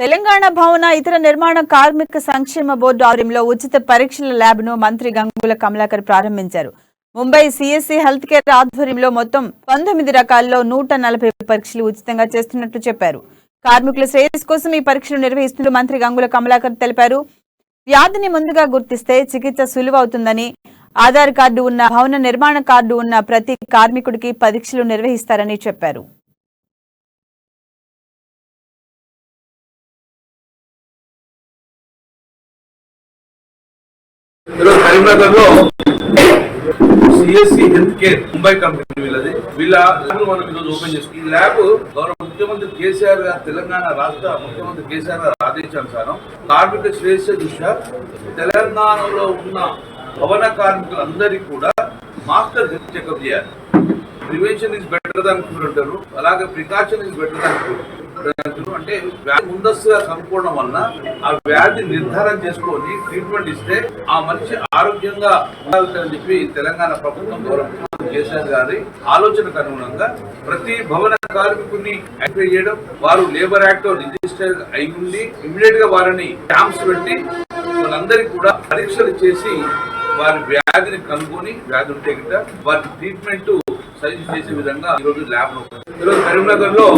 తెలంగాణ భవన ఇతర నిర్మాణ కార్మిక సంక్షేమ బోర్డు ఆధ్వర్యంలో ఉచిత పరీక్షల ల్యాబ్ ను మంత్రి గంగుల కమలాకర్ ప్రారంభించారు. ముంబై సిఎస్సి హెల్త్ కేర్ ఆధ్వర్యంలో మొత్తం 19 రకాల్లో 140 పరీక్షలు ఉచితంగా చేస్తున్నట్లు చెప్పారు. కార్మికుల శ్రేయస్సు కోసం ఈ పరీక్షలు నిర్వహిస్తున్నట్లు మంత్రి గంగుల కమలాకర్ తెలిపారు. వ్యాధిని ముందుగా గుర్తిస్తే చికిత్స సులువవుతుందని, ఆధార్ కార్డు ఉన్న, భవన నిర్మాణ కార్డు ఉన్న ప్రతి కార్మికుడికి పరీక్షలు నిర్వహిస్తారని చెప్పారు. కరీంనగర్ లో CSC health care Mumbai company వీళ్ళ మనం ఈరోజు ఓపెన్ చేసుకుని ఈ ల్యాబ్ గౌరవ ముఖ్యమంత్రి కేసీఆర్ గారు, తెలంగాణ రాష్ట్ర ముఖ్యమంత్రి కేసీఆర్ గారు ఆదేశానుసారం కార్మిక శ్రేయస్సు దృష్ట్యా తెలంగాణలో ఉన్న భవన కార్మికులందరికీ కూడా మాస్టర్ హెల్త్ చెకప్ చేయాలి. Prevention is better than cure అంటారు, అలాగే precaution is better than cure అంటే వ్యాధి ముందస్తుగా కనుక్కోవడం వలన ఆ వ్యాధి నిర్ధారణ చేసుకొని ట్రీట్మెంట్ ఇస్తే ఆ మనిషి ఆరోగ్యంగా ఉండాలని చెప్పి తెలంగాణ ప్రభుత్వం గౌరవ ముఖ్యమంత్రి కేసీఆర్ గారి ఆలోచనకు అనుగుణంగా ప్రతి భవన కార్మికుడిని ఐడెంటిఫై చేయడం, వారు లేబర్ యాక్ట్ రిజిస్టర్ అయి ఉండి ఇమ్మీడియట్ గా వారిని క్యాంప్స్ పెట్టి వాళ్ళందరికీ కూడా పరీక్షలు చేసి వారి వ్యాధిని కనుగొని వ్యాధి ఉంటే గిట్ట వారి ట్రీట్మెంట్ సజెస్ట్ చేసే విధంగా ఈరోజు ల్యాబ్ ఈరోజు కరీంనగర్ లో